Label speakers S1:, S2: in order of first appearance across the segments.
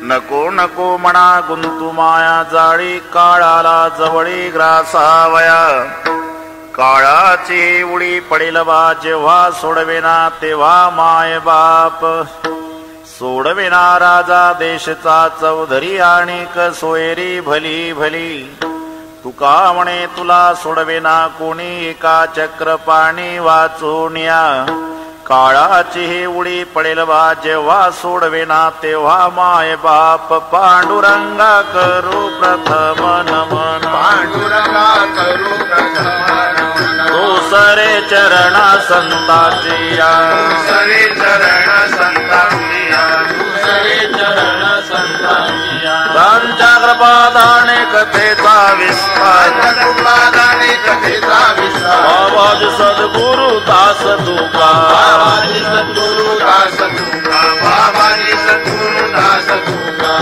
S1: नको नको म्हणा गुंतू माया जाळी, काळाला जवळी ग्रासावया. काळाची उडी पडेल बा जेव्हा, सोडवेना तेव्हा माय बाप. सोडवेना राजा देशचा चौधरी, आणिक सोयरी भली भली. तुका म्हणे तुला सोडवेना कोणी, एका चक्र पाणी वाचून या. काळाची ही उडी पडेल बा जेव्हा, सोडवेना तेव्हा माय बाप. पांडुरंगा करू प्रथम नमन,
S2: पांडुरंगा करू प्रथम नमन.
S1: दुसरे चरण संतांची या,
S2: दुसरे चरण संतांची या, दुसरे चरण संतांची या.
S1: त्यांच्या कृपादाने कथेचा विस्तार,
S2: कृपादाने कथेचा विस्तार.
S1: बाबाजी सद्गुरु दास तुका,
S2: बाबाजी सद्गुरु दास तुका, बाबाजी सद्गुरु दास तुका.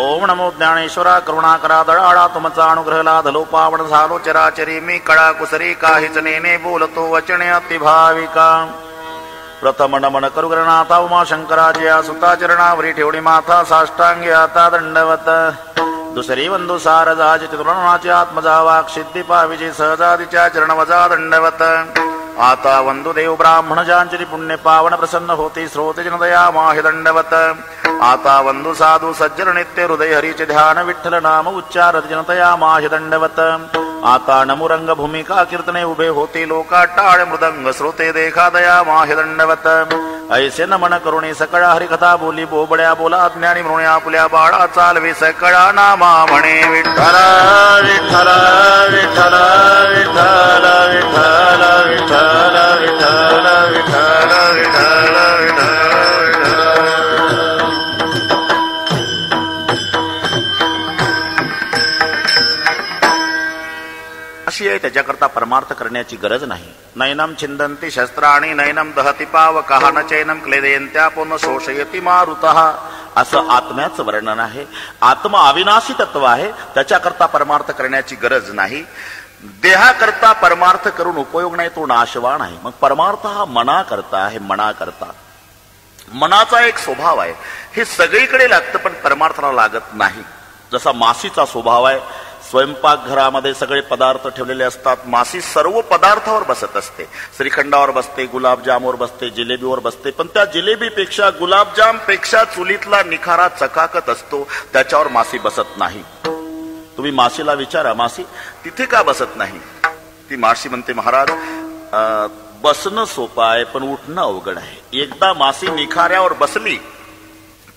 S1: ओम नमो ज्ञानेश्वरा करुणाकरा दळाळा तुमचा अनुग्रह लाधलो पावन झालो चराचरी. मी कळा कुसरी काहीच नेने बोलतो वचने अतिभाविका. प्रथम नमन करू गणनाथा उमा शंकराजया, सुता चरणावरी ठेवणी माथा साष्टांगी आता दंडवत. दुसरी वंदू सारजाची चतुर्णाची आत्मजा वाक सिद्धी पाविजी सहजादीच्या चरण वजा दंडवत. आता वंदू देव ब्राह्मण जांचरी पुण्य पावन प्रसन्न होती श्रोते जनदया माहि दंडवत. आता वंदू साधू सज्जन नित्य हृदय हरीचे ध्यान विठ्ठल नाम उच्चार जनतया माहि दंडवत. आता नमुरंग भूमिका कीर्तने उभे होते लोका टाळ मृदंग श्रोते देखा दया माहि दंडवत. ऐसे नमन करुणी सकळा हरिकथा बोली बोबड्या बोला ज्ञानी म्हणून आपल्या बाळा चालवी सकळा नामा म्हणे विठ्ठल विठ्ठल विठ्ठल विठ्ठल विठ्ठल विठ्ठल विठ्ठल विठ्ठल विठ्ठल विठ्ठल. अशी आहे त्याच्याकरता परमार्थ करण्याची गरज नाही. नैनम छिंदंती शस्त्राणी नैनम दहती पावकः न चैनम क्लेदयन्त्या पुनः शोषयति मारुतः. असं आत्म्याचं वर्णन आहे. आत्मा अविनाशी तत्व आहे, त्याच्याकरता परमार्थ करण्याची गरज नाही. देहाकरता परमार्थ करून उपयोग नाही, तो नाशवान आहे. मग परमार्थ हा मनाकरता आहे. मनाकरता मनाचा एक स्वभाव आहे, हे सगळीकडे लागतं पण परमार्थाला लागत नाही. जसा मासीचा स्वभाव आहे, स्वयंपाकघरामध्ये सगळे पदार्थ ठेवलेले असतात, मासी सर्व पदार्थावर बसत असते. श्रीखंडावर बसते, गुलाबजामवर बसते, जिलेबीवर बसते, पण त्या जिलेबीपेक्षा गुलाबजाम पेक्षा चुलीतला निखारा चकाकत असतो, त्याच्यावर मासी बसत नाही. तुम्ही मासीला विचारा, मासी तिथे का बसत नाही? ती मासी म्हणते, महाराज बसणं सोपं आहे पण उठणं अवघड आहे. एकदा मासी निखाऱ्यावर बसली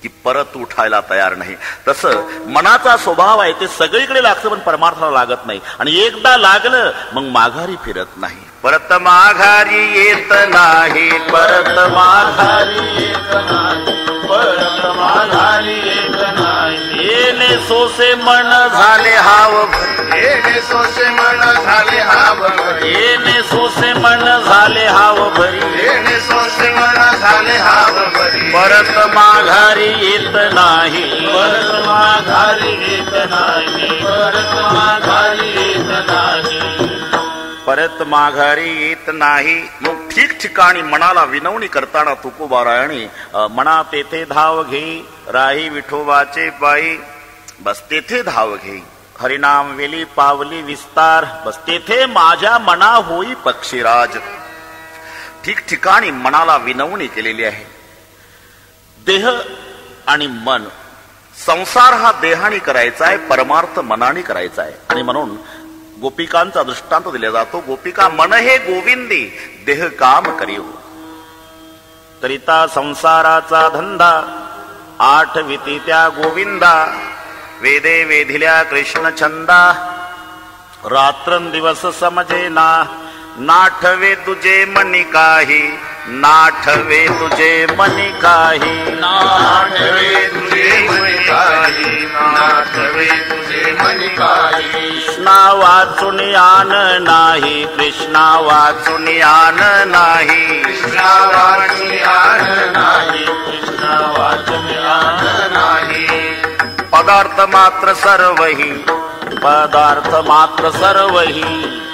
S1: की परत उठायला तयार नाही. तसं मनाचा स्वभाव आहे, ते सगळीकडे लागतं पण परमार्थाला लागत नाही. आणि एकदा लागलं मग माघारी फिरत नाही. परत माघारी येत नाही, परत माघारी येत नाही, परत माघारी येत नाही. येणे सोसे मन झाले हाव भरी,
S2: येणे सोसे मन झाले हाव भरी,
S1: येणे सोसे मन झाले हाव भरी,
S2: येणे सोसे मन झाले हाव भरी.
S1: परत माघारी येत नाही,
S2: परत माघारी येत नाही, परत माघारी येत नाही.
S1: परत माघारी येत नाही. मग ठिकठिकाणी मनाला विनवणी करताना तुकोबारायणी मना तेथे धाव घेई, राही विठोबाचे पायी, बस तेथे धाव घेई. हरिनाम वेली पावली विस्तार, बस तेथे माझ्या मना होई पक्षीराज. ठिकठिकाणी मनाला विनवणी केलेली आहे. देह आणि मन, संसार हा देहाने करायचा आहे, परमार्थ मनाने करायचा आहे. आणि म्हणून गोपिकांचा दृष्टांत दिला जातो. गोपिका मन हे गोविंदी, देह काम करीव. करिता संसाराचा धंदा, आठविती त्या गोविंदा. वेदे वेधिल्या कृष्ण छंदा, रात्रंदिवस समजेना. नाठवे तुझे मनी काही, नाठवे तुझे मनी काही,
S2: नाठवे तुझे मनी काही, नाठवे तुझे मनी काही.
S1: कृष्णा वाचून आन नाही, कृष्णा वाचून आन नाही,
S2: कृष्णा वाचून आन नाही, कृष्णा वाचून आन नाही.
S1: पदार्थ मात्र सर्वही, पदार्थ मात्र सर्वही,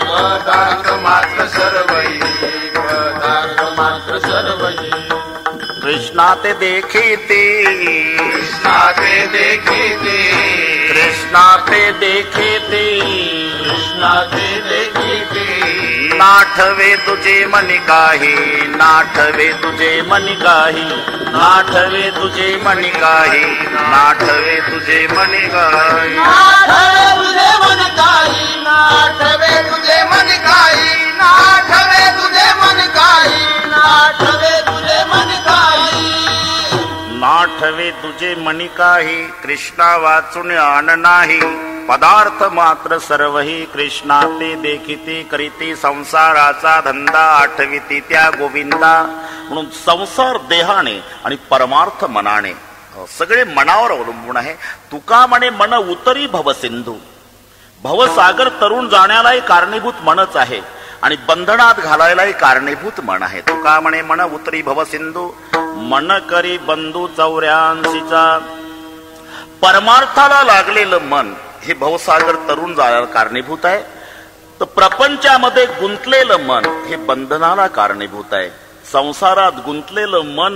S2: पदार्थ मात्र सर्वही, पदार्थ मात्र सर्वही.
S1: कृष्णा ते देखीते
S2: कृष्णा ते देखीते
S1: कृष्णा ते देखीते
S2: कृष्णा ते देखीते
S1: नाठवे तुझे मनी काही नाठवे तुझे मनी काही नाठवे तुझे मनी काही नाठवे तुझे मनी काही
S2: नाठवे तुझे मन काही नाठवे तुझे मन काही नाठवे तुझे मन काही नाठवे तुझे मन काही
S1: नाठवे तुझे मनी काही कृष्णा वाचून आन नाही पदार्थ मात्र सर्वही कृष्णा ते देखिते करीते संसाराचा धंदा आठविती त्या गोविंदा. म्हणून संसार देहाने आणि परमार्थ मनाने सगळे मनावर अवलंबून आहे. तुका म्हणे मन उतरी भवसिंधू. भवसागर तरुण जाण्यालाही कारणीभूत मनच आहे आणि बंधनात घालायलाही कारणीभूत मन आहे. तुका म्हणे मन उतरी भवसिंधू मन करी बंधू 84चा. परमार्थाला लागलेलं मन हे भवसागर तरुण जायला कारणीभूत आहे. तर प्रपंचामध्ये गुंतलेलं मन हे बंधनाला कारणीभूत आहे. संसारात गुंतलेलं मन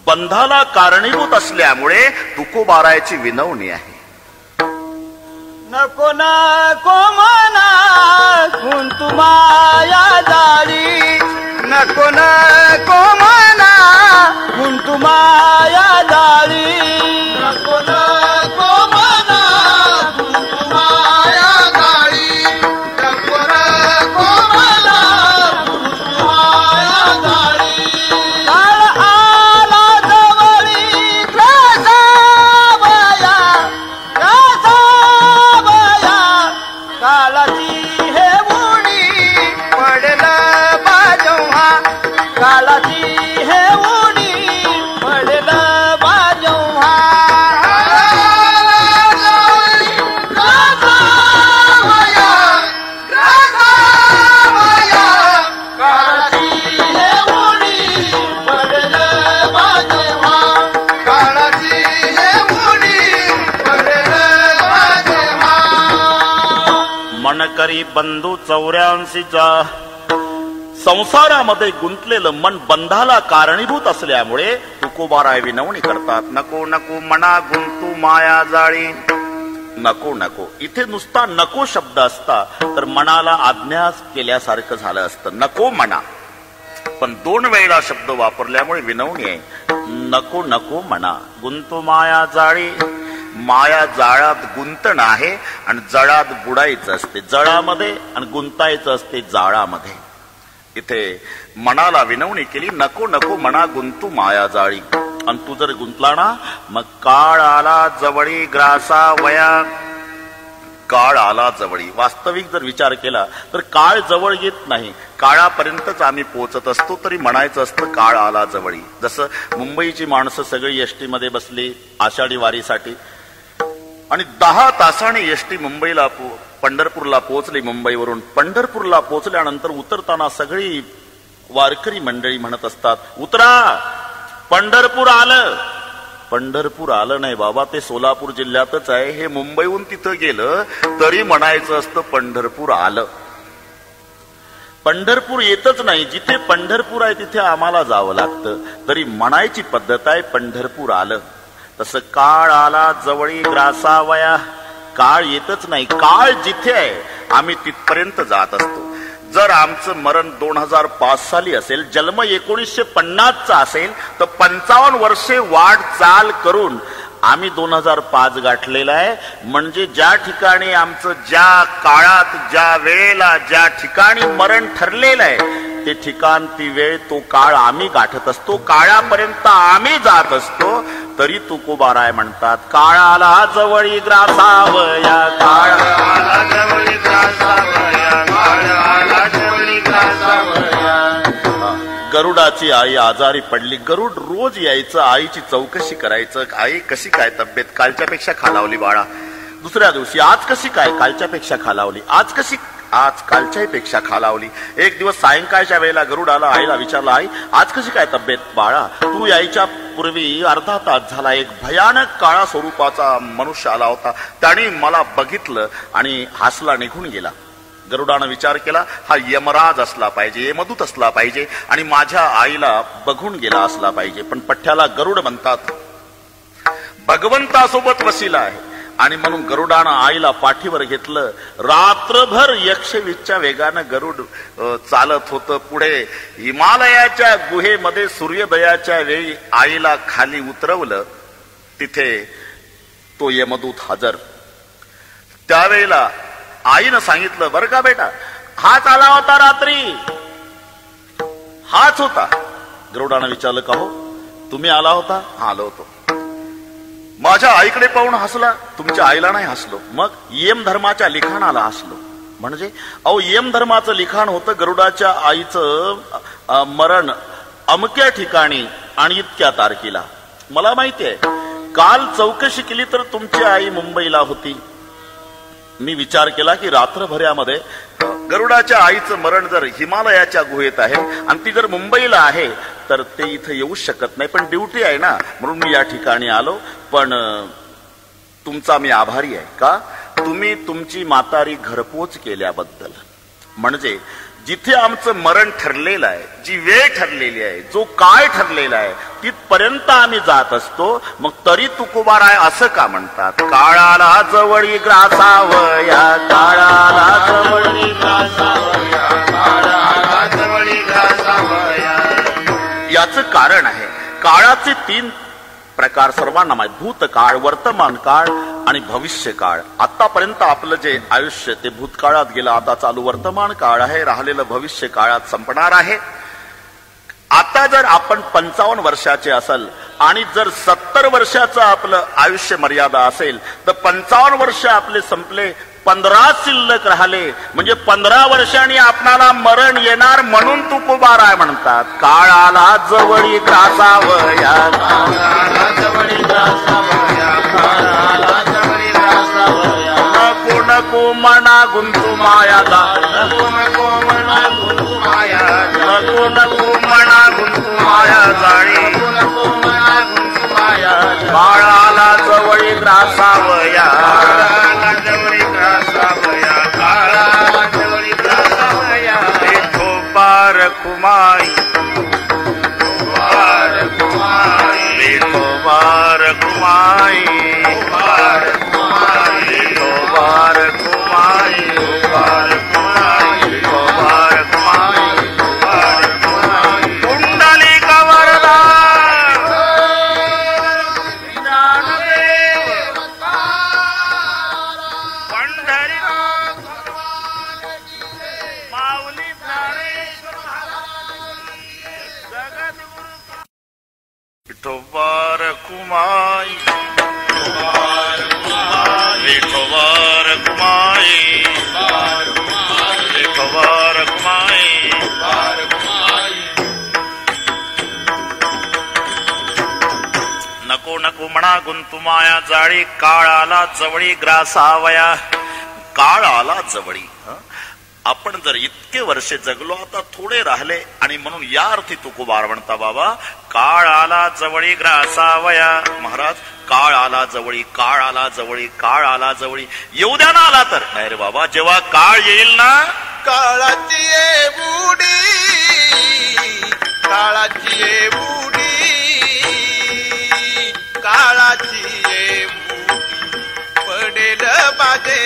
S1: बंधाला कारणीभूत असल्यामुळे तुकोबारायची विनवणी आहे.
S2: नको नको मना गुंतू माया जाळी नको नको मना गुंतू माया जाळी नको नको मना गुंतू माया जाळी नको नको मना गुंतू माया जाळी. काळ आला जवळी ग्रासावया ग्रासावया कालाची हे उडी पडलं बाजव्हा कालाची हे उडी पडलं बाजव्हा. ग्रासावया ग्रासावया कालाची हे उडी पडलं बाजव्हा कालाची हे उडी पडलं बाजव्हा.
S1: मन करी बंधू 84चा. संसारामध्ये गुंतलेलं मन बंधाला कारणीभूत असल्यामुळे तुकोबाराय विनवणी करतात. नको नको मना गुंतू माया जाळी. नको नको इथे नुसता नको शब्द असता तर मनाला आज्ञा केल्यासारखं झालं असतं. नको म्हणा पण 2 वेळा शब्द वापरल्यामुळे विनवणी आहे. नको नको म्हणा गुंतू माया जाळी. माया जाळात गुंतण आहे आणि जळात बुडायचं असते. जळामध्ये आणि गुंतायचं असते जाळामध्ये. इथे मनाला विनवणी केली नको नको मना गुंतू माया जाळी. आणि तू जर गुंतला ना मग काळ आला जवळी ग्रासा वया. काळ आला जवळी. वास्तविक जर विचार केला तर काळ जवळ येत नाही. काळापर्यंतच आम्ही पोहोचत असतो तरी म्हणायचं असतं काळ आला जवळी. जसं मुंबईची माणसं सगळी एसटी मध्ये बसली आषाढी वारीसाठी आणि 10 तासाने एसटी मुंबईला पंढरपूरला पोहोचली. मुंबईवरून पंढरपूरला पोहोचल्यानंतर उतरताना सगळी वारकरी मंडळी म्हणत असतात उतरा पंढरपूर आलं. पंढरपूर आलं नाही बाबा, ते सोलापूर जिल्ह्यातच आहे. हे मुंबईहून तिथं गेलं तरी म्हणायचं असतं पंढरपूर आलं. पंढरपूर येतच नाही. जिथे पंढरपूर आहे तिथे आम्हाला जावं लागतं तरी म्हणायची पद्धत आहे पंढरपूर आलं. तसं काळ आला जवळी ग्रासावया. काळ येतच नाही. काळ जिथे आहे आम्ही तिथपर्यंत जात असतो. जर आमचं मरण 2005 साली असेल, जन्म 1950चा असेल तर 55 वर्षे वाटचाल करून आम्ही 2005 गाठलेला आहे. म्हणजे ज्या ठिकाणी आमचं ज्या काळात ज्या वेळेला ज्या ठिकाणी मरण ठरलेलं आहे ते ठिकाण ती वेळ तो काळ आम्ही गाठत असतो. काळापर्यंत आम्ही जात असतो तरी तुकोबाराय म्हणतात काळाला जवळी ग्रासावया.
S2: काळाला जवळी ग्रासावया काळाला जवळी ग्रासावया.
S1: गरुडाची आई आजारी पडली. गरुड रोज यायचं, आईची चौकशी करायचं. आई कशी काय तब्येत? कालच्या पेक्षा खालावली बाळा. दुसऱ्या दिवशी आज कशी काय? कालच्या पेक्षा खालावली. आज कशी? आज कालच्याही पेक्षा खालावली. एक दिवस सायंकाळच्या वेळेला गरुड आला, आईला विचारला आई आज कशी काय तब्येत? बाळा तू यायच्या पूर्वी अर्धा तास झाला एक भयानक काळा स्वरूपाचा मनुष्य आला होता. त्याने मला बघितलं आणि हसला, निघून गेला. गरुडानं विचार केला, हा यमराज असला पाहिजे, यमदूत असला पाहिजे आणि माझ्या आईला बघून गेला असला पाहिजे. पण पठ्ठ्याला गरुड म्हणतात, भगवंतासोबत वसिला आहे. आणि म्हणून गरुडानं आईला पाठीवर घेतलं. रात्रभर 120च्या वेगानं गरुड चालत होतं पुढे. हिमालयाच्या गुहेमध्ये सूर्योदयाच्या वेळी आईला खाली उतरवलं. तिथे तो यमदूत हजर. त्यावेळेला आईनं सांगितलं, बरं का बेटा, हाच आला होता रात्री, हाच होता. गरुडानं विचारलं, का हो तुम्ही आला होता? हा, आलो होतो. माझ्या आईकडे पाहून हसला, तुमच्या आईला नाही हसलो. मग यम धर्माच्या लिखाणाला हसलो. म्हणजे अहो, यम धर्माचं लिखाण होतं गरुडाच्या आईचं मरण अमक्या ठिकाणी आणि इतक्या तारखेला. मला माहितीये, काल चौकशी केली तर तुमची आई मुंबईला होती. मी विचार केला की रात्रभरामध्ये गरुडाच्या आईचं मरण जर हिमालयाच्या गुहेत आहे आणि ती जर मुंबईला आहे तर ते इथं येऊ शकत नाही. पण ड्युटी आहे ना, म्हणून मी या ठिकाणी आलो. पण तुमचा मी आभारी आहे. का? तुम्ही तुमची म्हातारी घरपोच केल्याबद्दल. म्हणजे जिथे आमचं मरण ठरलेलं आहे, जी वेळ ठरलेली आहे, जो काळ ठरलेला आहे, तिथपर्यंत आम्ही जात असतो. मग तरी तुकोबार आहे असं का म्हणतात? काळाला जवळी ग्रासावया, काळाला जवळी ग्रासावया, काळाला जवळी ग्रासावया. याचं कारण आहे, काळाचे 3 प्रकार सर्वांना माहित. भूतकाळ, वर्तमान काळ आणि भविष्य काळ. आतापर्यंत आपलं जे आयुष्य ते भूतकाळात गेलं, आता चालू वर्तमान काळ आहे, राहिलेलं भविष्य काळात संपणार आहे. आता जर आपण 55 वर्षाचे असेल आणि जर 70 वर्षाचं आपलं आयुष्य मर्यादा असेल तर 55 वर्ष आपले संपले, 15 शिल्लक राहिले. म्हणजे 15 वर्षांनी आपणाला मरण येणार. म्हणून तुकोबाराय म्हणतात, काळाला जवळी ग्रासावया, काळाला जवळी ग्रासावया, काळाला जवळी ग्रासावया. नको नको मना गुंतू माया दा, नको नको मना गुंतू माया, नको नको मना गुंतू माया जाळी, नको नको मना गुंतू माया. काळाला जवळी ग्रासावया, काळाला जवळी ग्रासावया, काळाला जवळी ग्रासावया. विठोबार कुमाई, विठोबार कुमाई, विठोबार कुमाई, विठोबार कुमाई, विठोबार कुमाई, विठोबार कुमाई, विठोबार कुमाई, विठोबार कुमाई. कुंडलिक वरदा विठोबार कुमाई, विठोबार कुमाई, विठोबार कुमाई, विठोबार कुमाई, विठोबार कुमाई. नको नको म्हणा गुंतू माया जाळी, काळाला जवळी ग्रासावया. काळाला जवळी. आपण जर इतके वर्षे जगलो, आता थोडे राहिले आणि म्हणून या अर्थी तुकोबार म्हणता, बाबा काळ आला जवळी ग्रासावया. महाराज, काळ आला जवळी, काळ आला जवळी, काळ आला जवळी. येऊ द्या ना आला तर. नाही रे बाबा, जेव्हा काळ येईल ना,
S2: काळाची ये बुडी, काळाची ये बुडी, काळाची ये बुडी पडेल माझे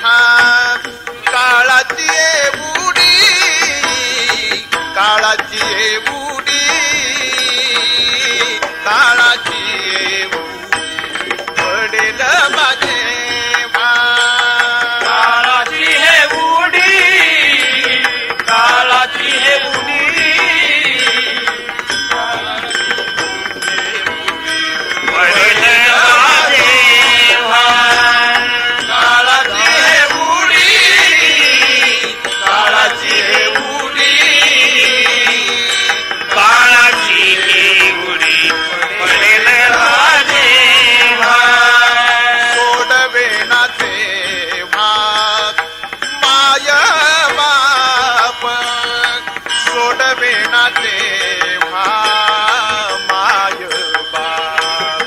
S2: भाग. काळाची ये बुडी, काळाची ये बुडी, काळाची ये बुडी पडेल माझे भाग. काळाची हे बुडी, काळाची हे बुडी, पडेल माझे भाग. काळाची हे बुडी, काळाची हे बुडी, काळाची हे बुडी पडेल माझे भाग. सोडवे ना ते भाग माय बाप, सोडवे ना ते भाग माय बाप,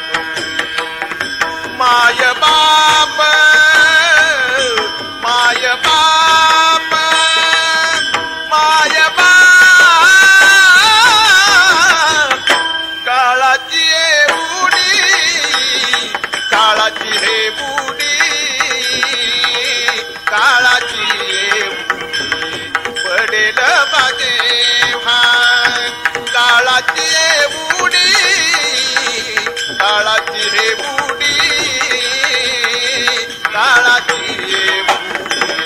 S2: माय बाप, माय बाप, काळाची हे बुडी काळाची हे बुडी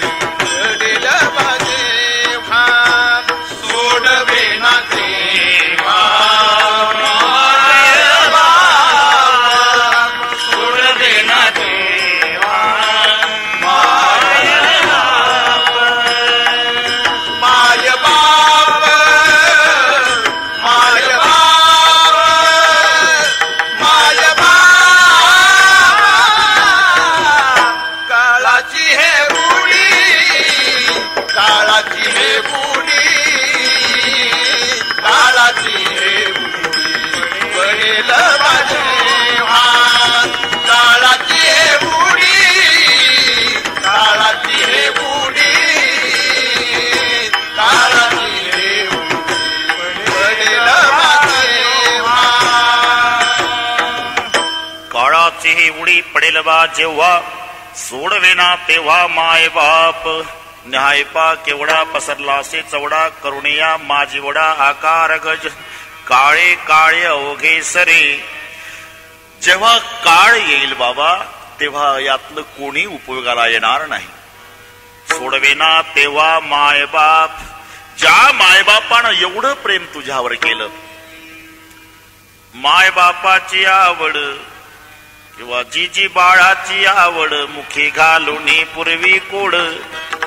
S2: पडेल माझे भान सोडवे ना देवा सोडवे ना देवा माय बाप माय बाप माय बाप काळाची हे बुडी काळाची हे बुडी काळाची हे बुडी पडेल माझे भान काळाची हे बुडी काळाची हे बुडी काळाची हे बुडी पडेल माझे भान
S1: काळाची ही उडी पडेल बा जेव्हा सोडवेना तेव्हा माय बाप न्यायपा केवढा पसरला असे चवडा करुणिया माझीवडा आकार गज काळे काळे अवघे सरे जेव्हा काळ येईल बाबा तेव्हा यातलं कोणी उपयोगाला येणार नाही सोडवेना तेव्हा मायबाप ज्या मायबापानं एवढं प्रेम तुझ्यावर केलं मायबापाची आवड किंवा जी बाळाची आवड मुखी घालून पूर्वी कोड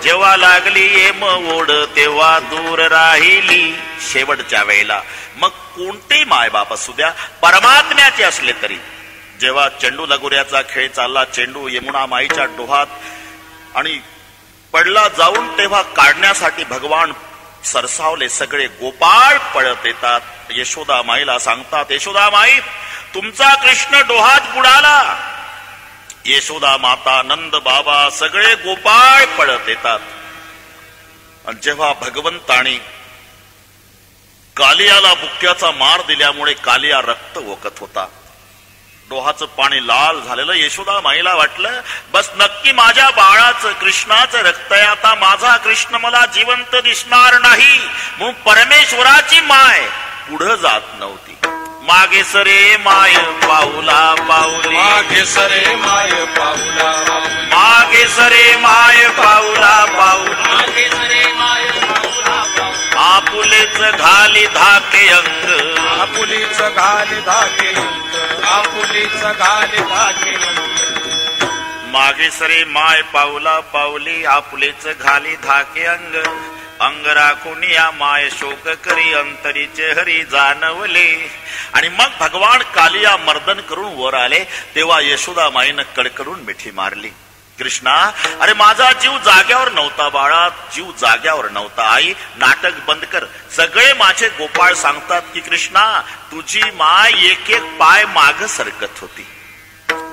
S1: जेव्हा लागली येम ओढ तेव्हा दूर राहिली शेवटच्या वेळेला मग कोणते मायबाप असू द्या परमात्म्याचे असले तरी जेव्हा चेंडू लगोऱ्याचा खेळ चालला चेंडू यमुना माईच्या डोहात आणि पडला जाऊन तेव्हा काढण्यासाठी भगवान सरसावले सगळे गोपाळ पळत येतात यशोदा माईला सांगतात यशोदा माई तुमचा कृष्ण डोहात बुडाला यशोदा माता नंद बाबा सगळे गोपाळ पळत येतात आणि जेव्हा भगवंतानी कालियाला बुक्क्याचा मार दिल्यामुळे कालिया रक्त ओकत होता डोहाचं पाणी लाल झालेलं यशोदा माईला वाटलं बस नक्की माझ्या बाळाचं कृष्णाचं रक्त आहे आता माझा कृष्ण मला जिवंत दिसणार नाही म्हणून परमेश्वराची माय पुढे जात नव्हती मागे सरे माय पाऊला पाऊली
S2: मागे सरे माय पाऊला
S1: मागे सरे माय पाऊला पाऊली
S2: मागे सरे माय पाऊला
S1: आपुलेच घाली धाके अंग
S2: आपुलीच घाली धाके आपुलीच घाली धाके
S1: मागे सरे माय पाऊला पाऊली आपुलेच घाली धाके अंग अंग राखून या माय शोक करी अंतरीचे हरी जाणवले आणि मग भगवान कालिया मर्दन करून वर आले तेव्हा यशोदा माईनं कडकडून मिठी मारली कृष्णा अरे माझा जीव जाग्यावर नव्हता बाळा जीव जाग्यावर नव्हता आई नाटक बंद कर सगळे माझे गोपाळ सांगतात की कृष्णा तुझी माय एक एक पाय माग सरकत होती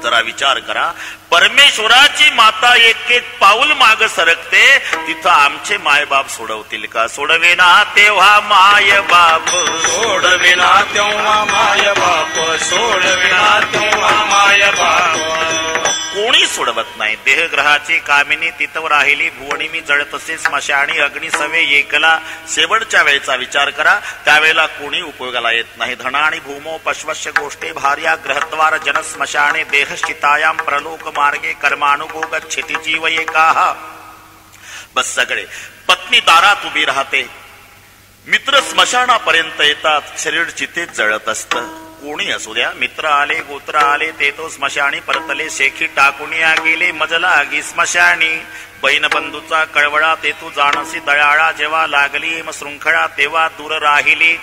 S1: जरा विचार करा परमेश्वराची माता एक एक पाऊल माग सरकते तिथं आमचे मायबाप सोडवतील का सोडवेना तेव्हा माय बाप
S2: सोडविना तेव्हा माय बाप सोडविना तेव्हा माय बाप
S1: कोणी सोडवत नाही देहग्रहाची कामिनी तिथं राहिली भुवणी मी जळतसे स्मशानी अग्नी सवे एकला शेवटच्या वेळेचा विचार करा त्यावेळेला कोणी उपयोगाला येत नाही धन आणि भूमो पश्वस्य गोष्टे भार्या ग्रहद्वार जन स्मशाने देहश्चितायाम प्रलोक मार्गे कर्मानुगो गच्छति जीव एकाः बस सगळे पत्नी दारात उभी राहते मित्र स्मशानापर्यंत येतात शरीर चितेत जळत असतं कोणी असू द्या मित्र आले गोत्र आले ते तो स्मशानी परतले शेखी टाकून या गेले मजला आगी स्मशानी बहीण बंधूचा कळवळा ते तू जाणसी दयाळा जेव्हा लागली शृंखळा तेव्हा दूर राहिली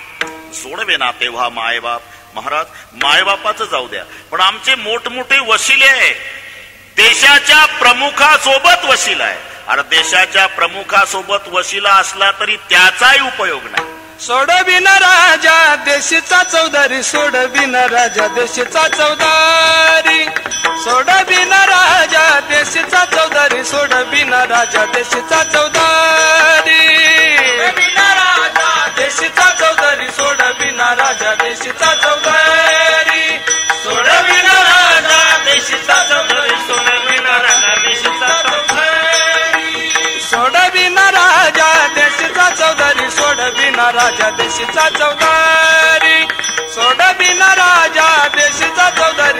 S1: सोडवेना तेव्हा मायबाप महाराज मायबापाचं जाऊ द्या पण आमचे मोठमोठे वशिले आहे देशाच्या प्रमुखासोबत वशिला आहे अरे देशाच्या प्रमुखासोबत वशिला असला तरी त्याचाही उपयोग नाही
S2: सोडविना राजा देशीचा चौधारी सोडविना राजा देशीचा चौधारी सोडविना राजा देशीचा चौधारी सोडविना राजा देशीचा चौधारी देशीचा चौधारी सोडविना राजा देशीचा चौधारी सोडविना राजा देशीचा चौधारी सोडविना राजा देशीचा चौधारी सोडविना राजा देशीचा चौधारी सोडविना राजा देशीचा चौधारी सोडविना राजा देशीचा चौधारी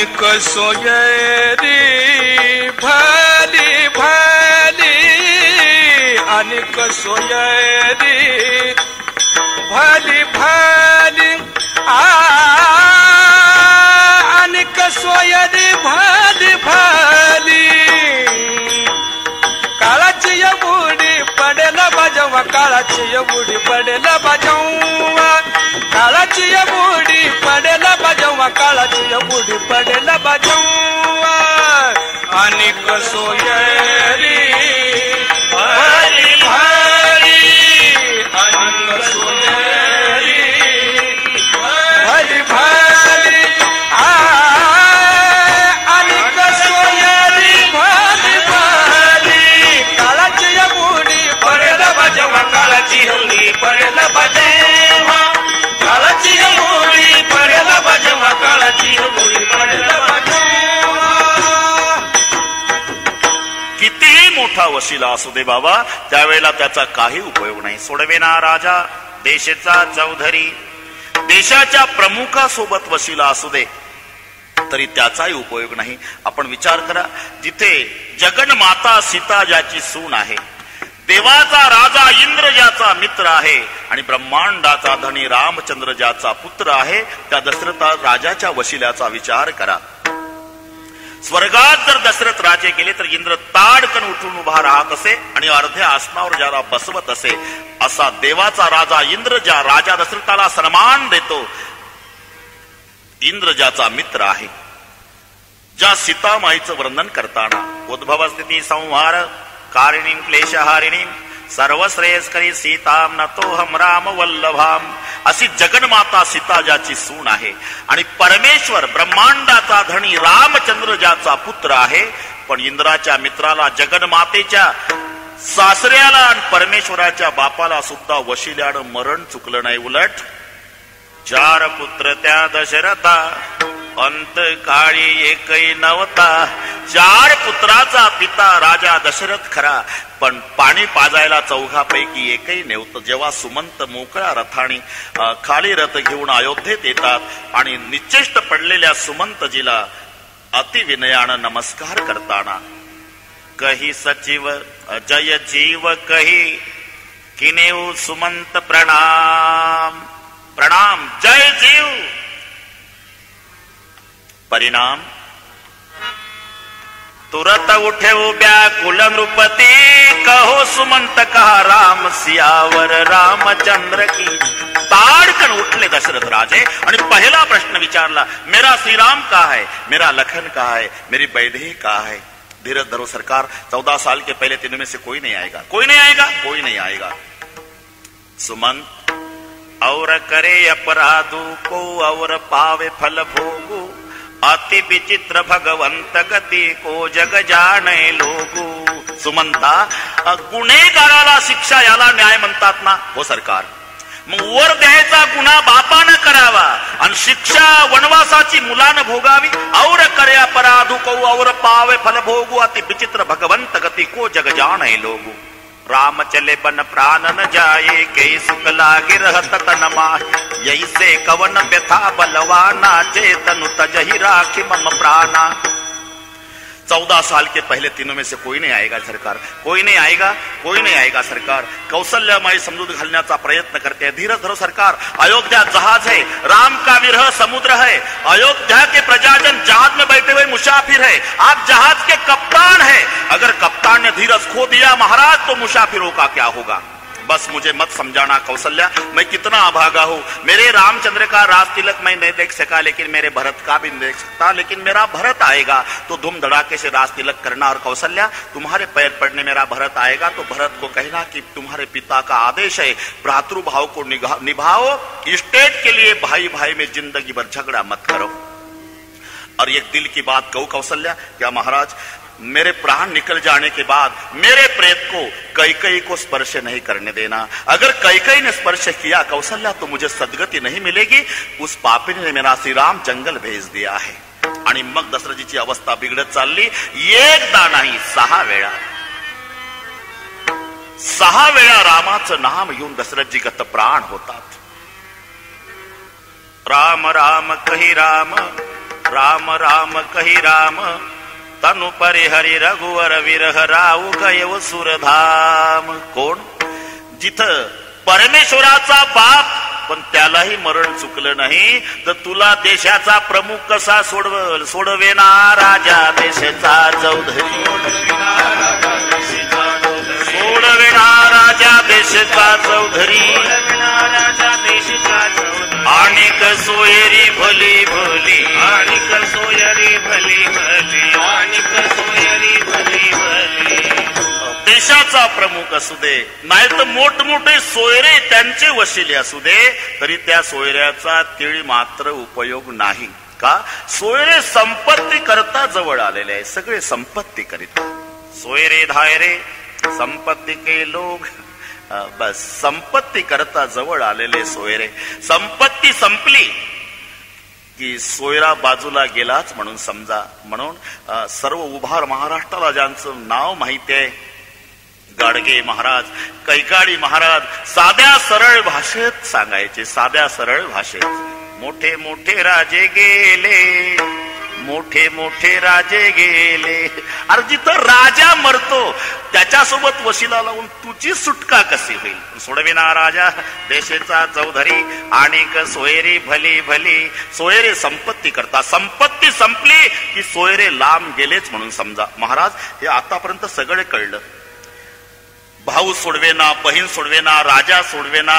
S3: अनेक सोयरी भली भली अनेक सोयरी भली भली अनेक सोयरी भली भली काळाची बुडी पडेल बजवा काळाची बुडी पडेल बजवा काळाची बुडी पडेल बजवा काळाची बुडी पडेल बजवा अनेक सोयरी भली भली अनेक सोयरी भली भली अनेक सोयरी भली भली काळाची बुडी पडेल बजवा काळाची बुडी पडेल बजवा काळाची बुडी पडेल बजवा काळाची बुडी पडेल बजवा.
S1: कितीही मोठा वशिला असू दे बाबा, त्यावेळेला त्याचा काही उपयोग नाही. सोडवेना राजा देशाचा चौधरी, देशाच्या प्रमुखासोबत वशिला असू दे तरी त्याचाही उपयोग नाही. आपण विचार करा, जिथे जगन्माता सीता ज्याची सून आहे, देवाचा राजा इंद्र ज्याचा मित्र आहे आणि ब्रह्मांडाचा धनी रामचंद्र ज्याचा पुत्र आहे, त्या दशरथ राजाच्या वशिल्याचा विचार करा. स्वर्गात जर दशरथ राजे गेले तर इंद्र ताडकन उठून उभा राहत असे आणि अर्ध्या आसनावर ज्याला बसवत असे, असा देवाचा राजा इंद्र ज्या राजा दशरथाला सन्मान देतो, इंद्र ज्याचा मित्र आहे, ज्या सीतामाईचं वर्णन करताना उद्भव स्थिती संहार कारिणीं क्लेशहारिणीं सर्वश्रेयस्करी सीताम नतोहम राम वल्लभाम, अशी जगन्माता सीता ज्याची सून आहे आणि परमेश्वर ब्रह्मांडाचा धनी रामचंद्र ज्याचा पुत्र आहे. पण इंद्राच्या मित्राला, जगन्मातेच्या सासऱ्याला आणि परमेश्वराच्या बापाला सुद्धा वशिल्यानं मरण चुकलं नाही. उलट 4 पुत्र त्या दशरथा अंत काळी एकही नव्हता. 4 पुत्राचा पिता राजा दशरथ खरा, पण पाणी पाजायला 4पैकी एकही नव्हतं. जेव्हा सुमंत मोकळ्या रथाने खाली रथ घेऊन अयोध्येत येतात आणि निश्चेष्ट पडलेल्या सुमंतजीला अतिविनयानं नमस्कार करताना, कही सचिव जय जीव कही किनेऊ सुमंत प्रणाम प्रणाम जय जीव. परिणाम तुरत उठे उभ्या कुल नृपती, कहो सुमंत कहा राम सियावर रामचंद्र की. ताडकन उठले दशरथ राजे आणि पहला प्रश्न विचारला, मेरा श्रीराम कहा है, मेरा लखन कहा है, मेरी वैदेही कहा है. धीरज धरो सरकार, 14 साल के पहले तीनों में से कोई नहीं आएगा, कोई नहीं आएगा, कोई नहीं आएगा. सुमंत और करे अपराधो को और पावे फल भोगो, अति विचित्र भगवंत गती को जग जाणे लोगो. सुमंता, गुन्हेगाराला शिक्षा याला न्याय म्हणतात ना? हो सरकार. मग वर द्यायचा गुन्हा बापानं करावा आणि शिक्षा वनवासाची मुलानं भोगावी. और करे अपराधो को और पावे फल भोगो, अति विचित्र भगवंत गती को जग जाणे लोगो. राम चले बन प्राण न जाए, के सुख लागे रहत तन माहे, यही से कवन व्यथा बलवाना, चेतनु तजहि राखी मम प्राणा. 14 साल के पहले तीनों में से कोई नहीं आएगा सरकार, कोई नहीं आएगा, कोई नहीं आएगा सरकार. कौशल्यामाई समृद्ध घालण्याचा प्रयत्न करते हैं. धीरज धरो सरकार, अयोध्या जहाज है, राम का विरह समुद्र है, अयोध्या के प्रजाजन जहाज में बैठे हुए मुसाफिर है, आप जहाज के कप्तान है. अगर कप्तान ने धीरज खो दिया महाराज, तो मुसाफिरों का क्या होगा? बस मुझे मत समझाना कौशल्या, मैं कितना अभागा हूँ. मेरे रामचंद्र का राज तिलक मैं नहीं देख सका, लेकिन मेरे भरत का भी नहीं देख सकता. लेकिन मेरा भरत आएगा तो धूम धड़ाके से राज तिलक करना. और कौशल्या, तुम्हारे पैर पड़ने मेरा भरत आएगा तो भरत को कहना कि तुम्हारे पिता का आदेश है, भ्रातृभाव को निभाओ, स्टेट के लिए भाई भाई में जिंदगी भर झगड़ा मत करो. और एक दिल की बात कहूं कौशल्या, क्या महाराज, मेरे प्राण निकल जाने के बाद मेरे प्रेत को कैकेयी को स्पर्श नहीं करने देना. अगर कैकेयी ने स्पर्श किया कौशल्या तो मुझे सद्गती नहीं मिलेगी. उस पापिनी ने मेरा श्रीराम जंगल भेज दिया आहे. आणि मग दशरथजीची अवस्था बिघडत चालली. एकदा नाही 6 वेळा, 6 वेळा रामाचं नाम येऊन दशरथजी गत प्राण होतात. राम राम कही राम राम राम कही राम तनु परे हरी रघुवर विरह राऊ गयव सुरधाम. कोण? जिथं परमेश्वराचा बाप पण त्यालाही मरण चुकलं नाही तर तुला देशाचा प्रमुख कसा सोडवेना राजा देशाचा चौधरी. सोडवेना राजा देशाचा चौधरी. आणिक सोयरी भली भली. आणिक सोयरी भली भली. आणिक सोयरी भली भली. देशाचा प्रमुख असू दे नाही तर मोठमोठे सोयरे त्यांचे वशिले असू दे तरी त्या सोयऱ्याचा तिळी मात्र उपयोग नाही. का? सोयरे संपत्ती करता जवळ आलेले आहे. सगळे संपत्ती करीत. सोयरे धायरे संपत्ती के लोग. बस संपत्ती करता जवळ आलेले सोयरे. संपत्ती संपली की सोयरा बाजूला गेलाच म्हणून समजा. म्हणून सर्व उभार महाराष्ट्राला ज्यांचं नाव माहिती आहे, गाडगे महाराज, कैकाडी महाराज, साध्या सरळ भाषेत सांगायचे. साध्या सरळ भाषेत. मोठे मोठे राजे गेले, मोठे मोठे राजे गेले. अरे जिथं राजा मरतो त्याच्यासोबत वशिला लावून तुझी सुटका कशी होईल? सोडविना राजा देशाचा चौधरी. आणिक सोयरी भली भली. सोयरे संपत्ती करता. संपत्ती संपली की सोयरे लांब गेलेच म्हणून समजा. महाराज हे आतापर्यंत सगळे कळलं. भाऊ सोडवेना, बहीण सोडवेना, राजा सोडवेना,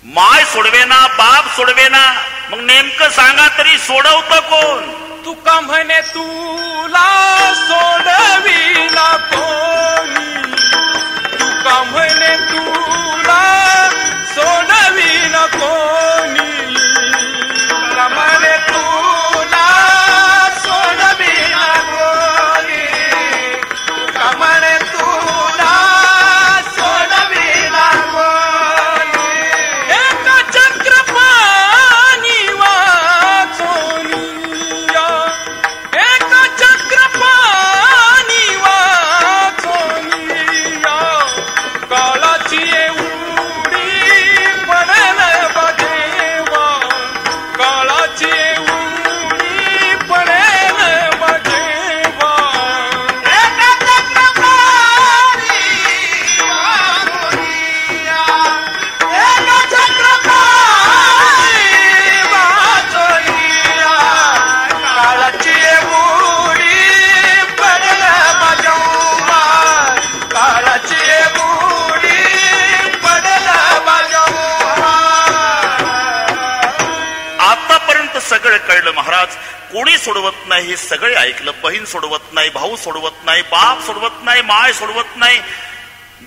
S1: माय सोडवेना, बाप सोडवेना. मग नेमकं सांगा तरी सोडवतं कोण?
S3: तुका म्हणे तुला सोडविला कोणी. तुका म्हणे तुला सोडविला कोणी. तुका म्हणे तुला सोडविला कोणी. तुका म्हणे तुला सोडविला कोणी. एक चक्रपाणी वाचोनिया. एक चक्रपाणी वाचोनिया. काळाची उडी पडेल बजेवा. काळाची उडी पडेल बजेवा.
S2: एक चक्रपाणी वाचोनिया. एक चक्रपाणी वाचोनिया.
S3: काळाची उडी पडेल बजेवा. काळाची उडी पडेल बजेवा.
S1: आतापर्यंत सगळं कळलं महाराज. कोणी सोडवत नाही हे सगळे ऐकलं. बहीण सोडवत नाही, भाऊ सोडवत नाही, बाप सोडवत नाही, माय सोडवत नाही,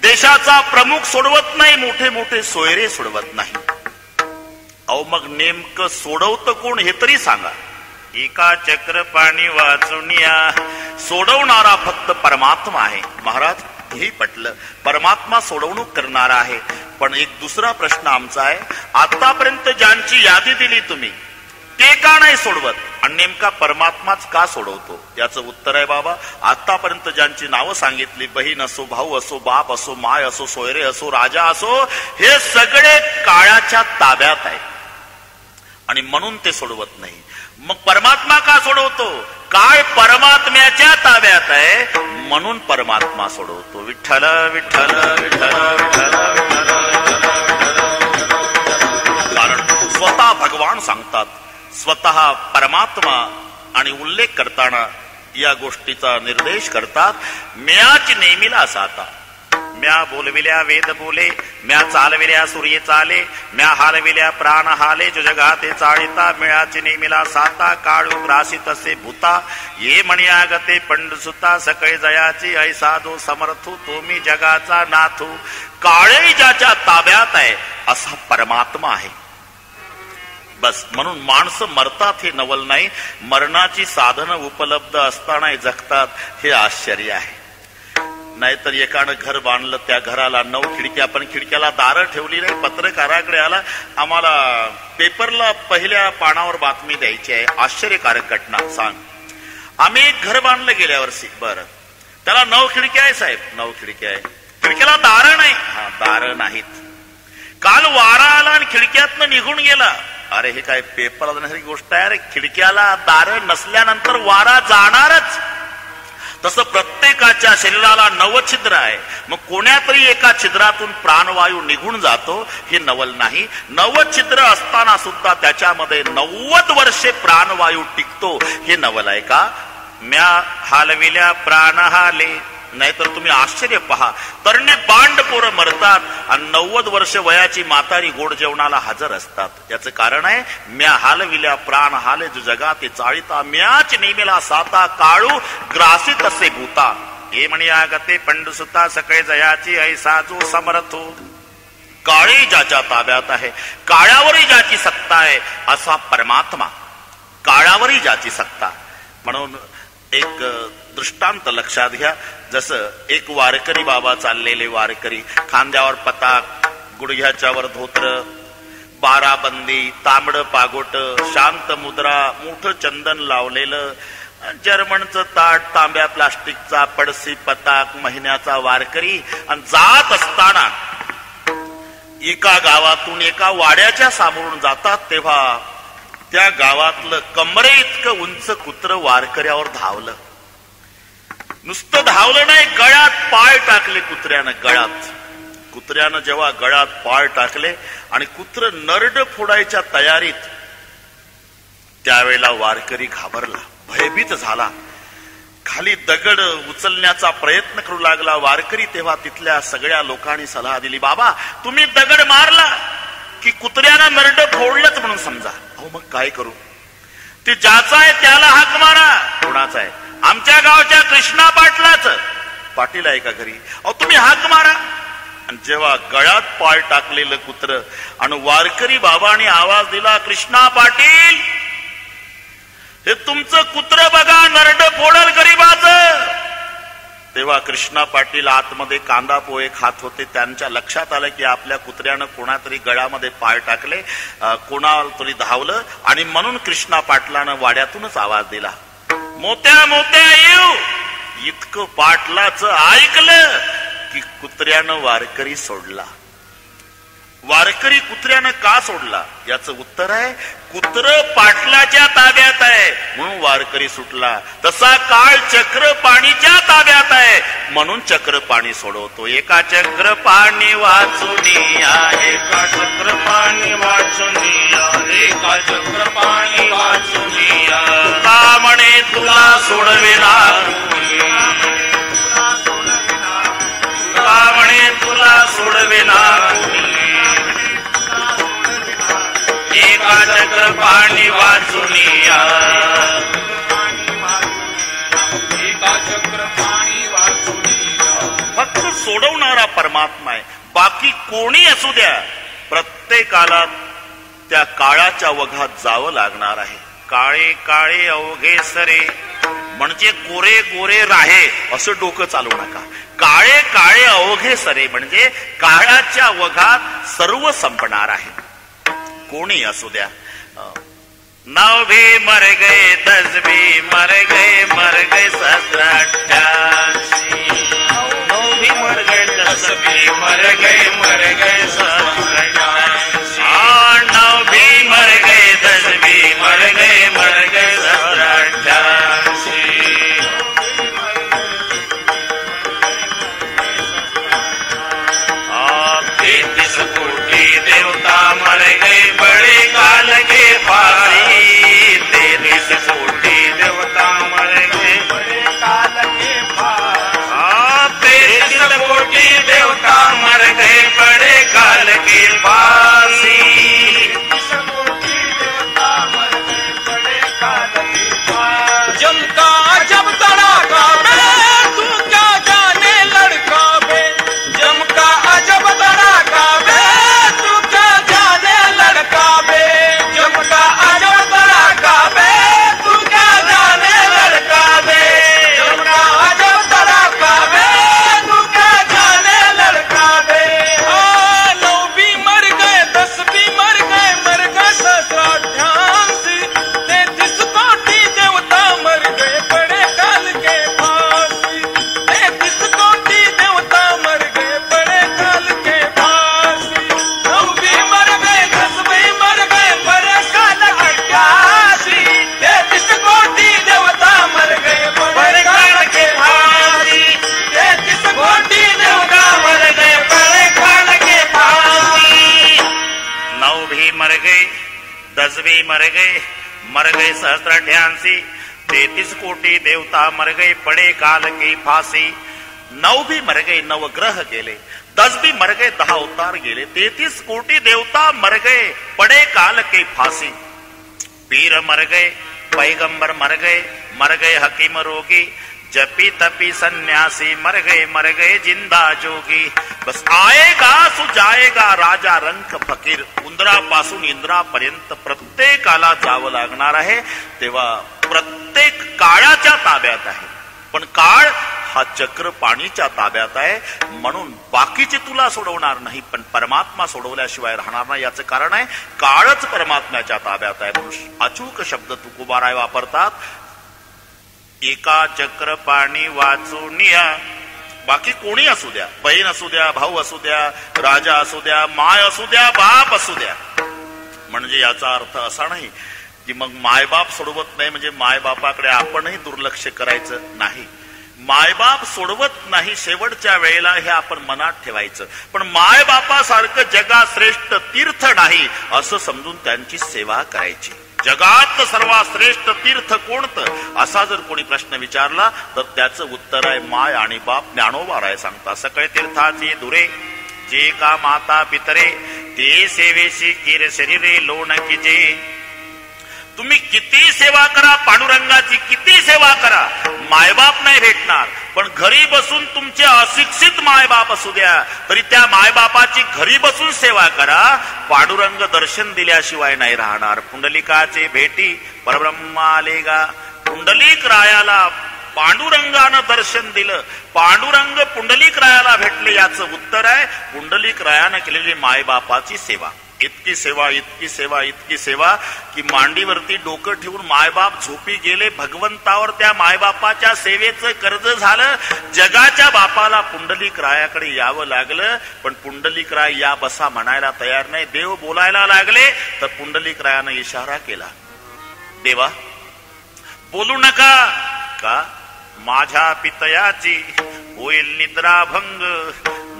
S1: देशाचा प्रमुख सोडवत नाही, मोठे मोठे सोयरे सोडवत नाही. अहो मग नेमकं सोडवतं कोण हे तरी सांगा. एका चक्रपाणी वाचुनिया. सोडवणारा फक्त परमात्मा आहे. महाराज हेही पटलं. परमात्मा सोडवणूक करणारा आहे. पण एक दुसरा प्रश्न आमचा आहे. आतापर्यंत ज्यांची यादी दिली तुम्ही ते का नाही सोडवत आणि नेमका परमात्माच का सोडवतो? याचं उत्तर आहे बाबा, आतापर्यंत ज्यांची नावं सांगितली, बहीण असो, भाऊ असो, बाप असो, माय असो, सोयरे असो, राजा असो, हे सगळे काळाच्या ताब्यात आहे आणि म्हणून ते सोडवत नाही. मग परमात्मा का सोडवतो? काळ परमात्म्याच्या ताब्यात आहे म्हणून परमात्मा सोडवतो. विठ्ठल विठ्ठल विठ्ठल विठ्ठल कारण स्वतः भगवान सांगतात, स्वतः परमात्मा आणि उल्लेख करताना या गोष्टीचा निर्देश करतात. म्याच नेमीला साता. म्या बोलविल्या वेद बोले, म्या चालविल्या सूर्य चाले, म्या हालविल्या प्राण हाले, जो जगाते चाळिता, मिळाची नेमिला साता, काळू ग्रासित असे भूता, ये म्हणया गते पंडसुता, सकळे जयाची ऐसा जो समर्थू, तो मी जगाचा नाथू. काळे ज्याच्या ताब्यात आहे असा परमात्मा आहे. बस म्हणून माणसं मरतात हे नवल नाही, मरणाची साधनं उपलब्ध असताना जगतात हे आश्चर्य आहे. नाहीतर एकानं घर बांधलं, त्या घराला 9 खिडक्या, पण खिडक्याला दारं ठेवली नाही. पत्रकाराकडे आला, आम्हाला पेपरला पहिल्या पानावर बातमी द्यायची आहे, आश्चर्यकारक घटना सांग. आम्ही एक घर बांधलं गेल्या वर्षी. बरं, त्याला 9 खिडक्या आहे साहेब. 9 खिडक्या आहे, खिडक्याला दारं नाही. हा, दारं नाहीत. काल वारा आला आणि खिडक्यातनं निघून गेला. अरे हे काय पेपर देण्यासारखी गोष्ट आहे. अरे खिडक्याला दार नसल्यानंतर वारा जाणारच. तसं प्रत्येकाच्या शरीराला नवछिद्र आहे. मग कोण्यातरी एका छिद्रातून प्राणवायू निघून जातो हे नवल नाही. नवछिद्र असताना सुद्धा त्याच्यामध्ये 90 वर्षे प्राणवायू टिकतो हे नवल आहे का? म्या हालविल्या प्राण हाले. नाहीतर तुम्ही आश्चर्य पहा, तरणे बांड पोरं मरतात आणि 90 वर्ष वयाची म्हातारी गोड जेवणाला हजर असतात. याचं कारण आहे म्या हालविल्या प्राण हाले जो जगा ते चाळीता, म्याच नेमेला साता काळू ग्रासित असे भूता. हे म्हणया गते पंडसुता सकाळी जयाची ऐसा जो समर्थो. काळे ज्याच्या ताब्यात आहे, काळावरही ज्याची सत्ता आहे असा परमात्मा. काळावरही ज्याची सत्ता. म्हणून एक दृष्टांत लक्षात घ्या. जसं एक वारकरी बाबा चाललेले वारकरी, खांद्यावर पताक, गुडघ्याच्या वर धोत्र, बाराबंदी, तांबड पागोट, शांत मुद्रा, मोठं चंदन लावलेलं, जर्मनचं ताट, तांब्या प्लास्टिकचा पडसी पताक, महिन्याचा वारकरी. आणि जात असताना एका गावातून एका वाड्याच्या सामोरून जातात तेव्हा त्या गावातलं कमरे इतकं उंच कुत्र वारकऱ्यावर धावलं. नुसतं धावलं नाही, गळ्यात पाय टाकले कुत्र्यानं. कुत्र्यानं जेव्हा गळ्यात पाय टाकले आणि कुत्र नरड फोडायच्या तयारीत, त्यावेळेला वारकरी घाबरला, भयभीत झाला. खाली दगड उचलण्याचा प्रयत्न करू लागला वारकरी. तेव्हा तिथल्या सगळ्या लोकांनी सल्ला दिली, बाबा तुम्ही दगड मारला की कुत्र्यानं नरड फोडलंच म्हणून समजा. अहो मग काय करू? ते ज्याचा आहे त्याला हाक मारा. कोणाचा आहे? आमच्या गावच्या कृष्णा पाटलाच. पाटील आहे का घरी? अहो तुम्ही हाक मारा. आणि जेव्हा गळ्यात पाय टाकलेलं कुत्र आणि वारकरी बाबांनी आवाज दिला, कृष्णा पाटील हे तुमचं कुत्र बघा, नरड फोडल गरीबाचं. तेव्हा कृष्णा पाटील आतमध्ये कांदा पोहे खात होते. त्यांच्या लक्षात आलं की आपल्या कुत्र्यानं कोणातरी गळ्यामध्ये पाय टाकले, कोणाला तरी धावलं. आणि म्हणून कृष्णा पाटलानं वाड्यातूनच आवाज दिला, मोत्या मोत्या येऊ. इतकं पाटलाचं ऐकलं की कुत्र्यानं वारकरी सोडला. वारकरी कुत्र्यानं का सोडला? याचं उत्तर आहे, कुत्र पाटलाच्या ताब्यात आहे म्हणून वारकरी सुटला. तसा काळ चक्र पाणीच्या ताब्यात आहे म्हणून चक्र पाणी सोडवतो. एका चक्र पाणी वाचुनिया,
S3: एका चक्र पाणी वाचुनिया, एका चक्र पाणी वाचुनिया.
S1: का म्हणे तुला सोडविला, का म्हणे तुला सोडविला. एका चक्र पाणी वाचुनिया,
S3: एका चक्र पाणी वाचुनिया.
S1: फक्त सोडवणारा परमात्मा आहे. बाकी कोणी असू द्या, प्रत्येकाला त्या काळाच्या वघात जावं लागणार आहे. काळे काळे अवघे सरे म्हणजे गोरे गोरे राहे असं डोकं चालवू नका. काळे काळे अवघे सरे म्हणजे काळाच्या वघात सर्व संपणार आहे. कोणी असू द्या. 9 भी मर गए, 10 भी मर गए, मर गए 1788. 9 भी मर गए, 10 भी मर गए, मर गए 1788. 9 भी मर गए, 10 भी मर गए, मर गए 1788. 33 कोटी देवता मर गए बड़े काल के फारी. 33 कोटी देवता मर गए
S3: बड़े काल के फारी.
S1: 33 कोटी देवता मर गए बड़े काल मर गए सहस्त्र 88 33 कोटी देवता मर गए पड़े काल की फांसी 9 भी मर गए 9 ग्रह गेले 10 भी मर गए 10 अवतार गेले 33 कोटी देवता मर गए पड़े काल की फांसी पीर मर गए पैगंबर मर गए हकीम रोगी जपी तपी सन्यासी मर गए जिंदा जोगी बस आएगा सु जाएगा राजा रंक फकीर उंदरापासून इंद्रापर्यंत प्रत्येकाला जावं लागणार आहे तेव्हा प्रत्येक काळाच्या ताब्यात आहे पण काळ हा चक्र पाणीच्या ताब्यात आहे म्हणून बाकीचे तुला सोडवणार नाही पण परमात्मा सोडवल्याशिवाय राहणार नाही याचं कारण आहे काळच परमात्म्याच्या ताब्यात आहे म्हणून अचूक शब्द तुकोबाराय वापरतात एका चक्र पाणी वाचून या बाकी कोणी असू द्या बहीण असू द्या भाऊ असू द्या राजा असू द्या माय असू द्या बाप असू द्या म्हणजे याचा अर्थ असा नाही की मग मायबाप सोडवत नाही म्हणजे मायबापाकडे आपणही दुर्लक्ष करायचं नाही मायबाप सोडवत नाही शेवटच्या वेळेला हे आपण मनात ठेवायचं पण मायबापासारखं जगात श्रेष्ठ तीर्थ नाही असं समजून त्यांची सेवा करायची जगात सर्वात श्रेष्ठ तीर्थ कोणतं असा जर कोणी प्रश्न विचारला तर त्याचं उत्तर आहे माय आणि बाप ज्ञानोबा राय सांगतात सकळ तीर्थाचे दुरे जे का माता पितरे ते सेवेशी किर शरीरे लोण किजे तुम्ही किती सेवा करा पांडुरंगाची किती सेवा करा मायबाप नाही भेटणार पण घरी बसून तुमचे अशिक्षित मायबाप असू द्या तरी त्या मायबापाची घरी बसून सेवा करा पांडुरंग दर्शन दिल्याशिवाय नाही राहणार पुंडलिकाचे भेटी परब्रह्म आलेगा पुंडलिक रायाला पांडुरंगानं दर्शन दिलं पांडुरंग पुंडलिक रायाला भेटले याचं उत्तर आहे पुंडलिक रायानं केलेली मायबापाची सेवा इतकी सेवा की मांडीवरती डोकं ठेवून मायबाप झोपी गेले भगवंतावर त्या मायबापाच्या सेवेचं कर्ज झालं जगाच्या बापाला पुंडलिक रायाकडे यावं लागलं पण पुंडलिक राय या बसा म्हणायला तयार नाही देव बोलायला लागले तर पुंडलिक रायानं इशारा केला देवा बोलू नका का माझ्या पितयाची होईल निद्राभंग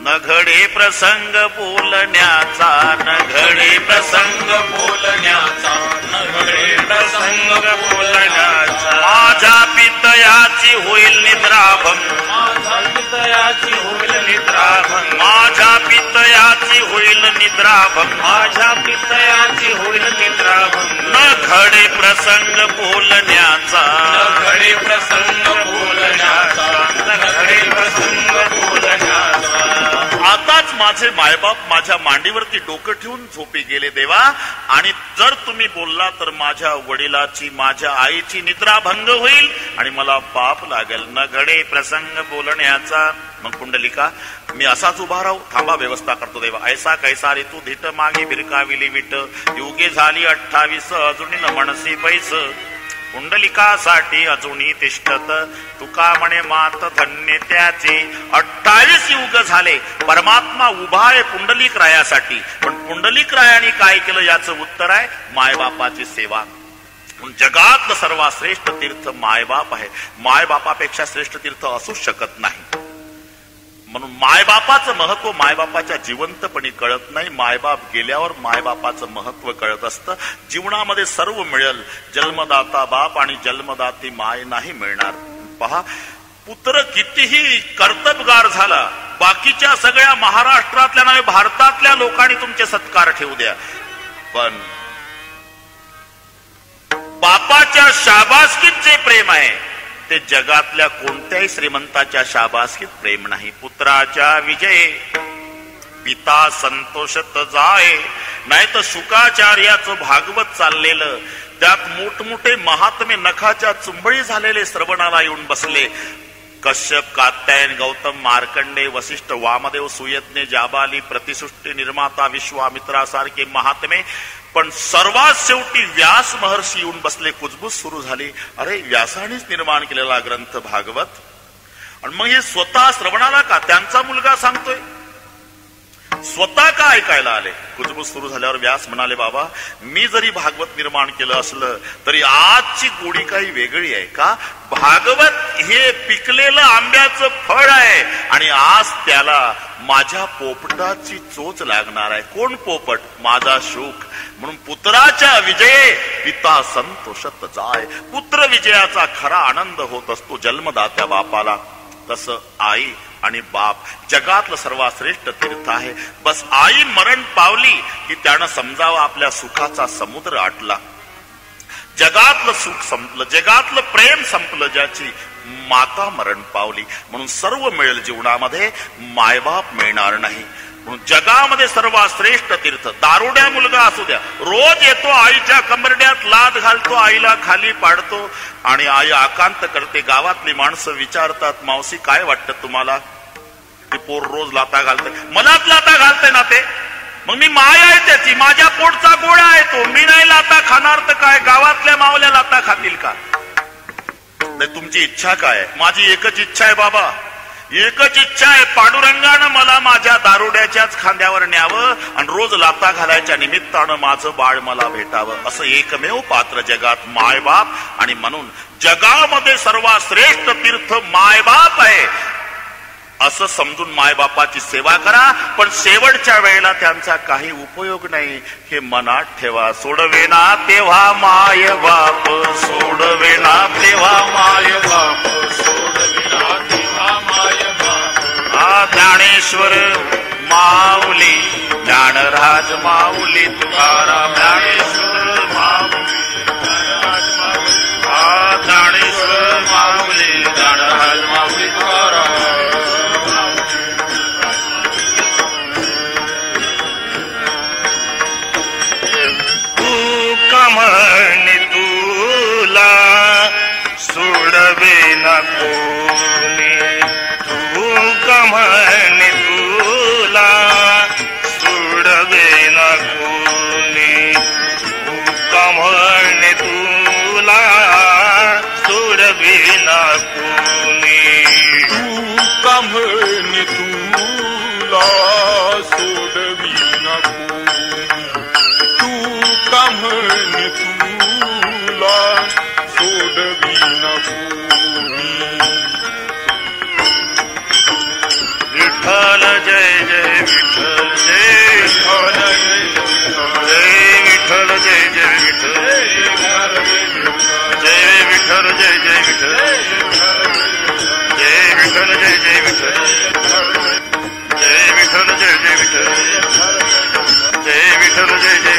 S1: न घडे प्रसंग बोलण्याचा न घडे प्रसंग बोलण्याचा
S3: न घडे प्रसंग बोलण्याचा
S1: माझ्या पितयाची होईल निद्राभंग
S3: माझ्या पितयाची होईल निद्राभंग
S1: माझ्या पितयाची होईल निद्राभंग
S3: माझ्या पितयाची होईल निद्राभंग
S1: न घडे प्रसंग बोलण्याचा
S3: न घडे प्रसंग बोलण्याचा न घडे प्रसंग बोलण्याचा
S1: आताच माझे मायबाप माझ्या मांडीवरती डोकं ठेवून झोपी गेले देवा आणि जर तुम्ही बोलला तर माझ्या वडिलाची माझ्या आईची निद्राभंग होईल आणि मला पाप लागेल न घडे प्रसंग बोलण्याचा मग पुंडलिका मी असाच उभा राहू थांबा व्यवस्था करतो देवा ऐसा कैसा रे तू धिट मागे भिरकाविली विट युगे झाली 28 अजून न म्हणसी पैस पुंडलिकासाठी अजूनही तिष्ठत तुका म्हणे मात धन्य त्याचे 28 युग झाले परमात्मा उभा आहे पुंडलिक रायासाठी पण पुंडलिक रायाने काय केलं याचं उत्तर आहे मायबापाची सेवा जगातलं सर्वात श्रेष्ठ तीर्थ मायबाप आहे मायबापापेक्षा श्रेष्ठ तीर्थ असूच शकत नाही म्हणून मायबापाचं महत्व मायबापाच्या जिवंतपणी कळत नाही मायबाप गेल्यावर मायबापाचं महत्व कळत असतं जीवनामध्ये सर्व मिळेल जन्मदाता बाप आणि जन्मदाती माय नाही मिळणार पहा पुत्र कितीही कर्तबगार झाला बाकीच्या सगळ्या महाराष्ट्रातल्या नव्हे भारतातल्या लोकांनी तुमचे सत्कार ठेवू द्या पण बापाच्या शाबासकीत जे प्रेम आहे ते जगातल्या कोणत्याही श्रीमंताच्या शाबासकीत प्रेम नाही पुत्राच्या विजय पिता संतोषत जाय नाही तर शुकाचार्याचं भागवत चाललेलं त्यात मोठमोठे महात्मे नखाच्या चुंबळी झालेले श्रवणाला येऊन बसले कश्यप कात्यायन गौतम मार्कंडे वसिष्ठ वामदेव सुयज्ञ जाबाली प्रतिसृष्टी निर्माता विश्वामित्रासारखे महात्मे पण सर्वात शेवटी व्यास महर्षी येऊन बसले कुजबूज सुरू झाली अरे व्यासानेच निर्माण केलेला ग्रंथ भागवत आणि मग हे स्वतः श्रवणाला का त्यांचा मुलगा सांगतोय स्वतः का ऐकायला आले? कुजबूज सुरू झाल्यावर व्यास म्हणाले, बाबा मी जरी भागवत निर्माण केलं असलं तरी आजची गोडी काही वेगळी आहे. का? भागवत हे पिकलेलं आंब्याचं फळ आहे आणि आज त्याला माझ्या पोपटाची चोच लागणार आहे. कोण पोपट? माझा शुक. म्हणून पुत्राच्या विजये पिता संतोषत जाय. पुत्र विजयाचा खरा आनंद होत असतो जन्मदात्या बापाला. तसं आई आणि बाप जगातलं सर्वात श्रेष्ठ तीर्थ आहे. बस आई मरण पावली की त्यानं समजावं आपल्या सुखाचा समुद्र आटला. जगातलं सुख संपलं, जगातलं प्रेम संपलं, ज्याची माता मरण पावली. म्हणून सर्व मिळेल जीवनामध्ये, मायबाप मिळणार नाही. म्हणून जगामध्ये सर्वात श्रेष्ठ तीर्थ. दारुड्या मुलगा असू द्या, रोज येतो आईच्या कंबरड्यात लाद घालतो, आईला खाली पाडतो आणि आई आकांत करते. गावातली माणसं विचारतात, मावशी काय वाटतं तुम्हाला? ती पोर रोज लाता घालते. मलाच लाता घालते ना ते, मग मी माय आहे त्याची, माझ्या पोटचा गोळा आहे तो. मी नाही लाता खाणार तर काय गावातल्या मावल्या लाता खातील का? तुमची इच्छा काय? माझी एकच इच्छा आहे बाबा, एकच इच्छा आहे. पांडुरंगानं मला माझ्या दारुड्याच्याच खांद्यावर न्यावं आणि रोज लाता घालायच्या निमित्तानं माझं बाळ मला भेटावं. असं एकमेव पात्र जगात मायबाप. आणि म्हणून जगामध्ये सर्वात श्रेष्ठ तीर्थ मायबाप आहे असं समजून मायबापाची सेवा करा. पण शेवटच्या वेळेला त्यांचा काही उपयोग नाही हे मनात ठेवा. सोडवेना तेव्हा मायबाप, सोडवेना तेव्हा मायबाप, सोडवेना तेव्हा मायबाप. ज्ञानेश्वर माऊली, ज्ञानराज माऊली तुकाराम. ज्ञानेश्वर माऊली, ज्ञानेश्वर माऊली, ज्ञानराज माऊली तुकाराम.
S3: म्हणे तुला सोडवे ना कोणी, तू का म्हणे तुला सोडवे ना कोणी, तू का म्हणे तुला सोडवे ना कोणी,
S4: तू का म्हणे तुला सोडवी ना कोणी, तू का म्हणे तुला सोडवी ना कोणी.
S3: विठ्ठल जय जय विठ्ठल, जय विठ्ठल जय विठ्ठल, जय जय विठ्ठल, जय विठ्ठल, जय जय विठ्ठल, जय विठ्ठल, जय जय विठ्ठल, जय विठ्ठल, जय जय विठ्ठल, जय विठ्ठल, जय जय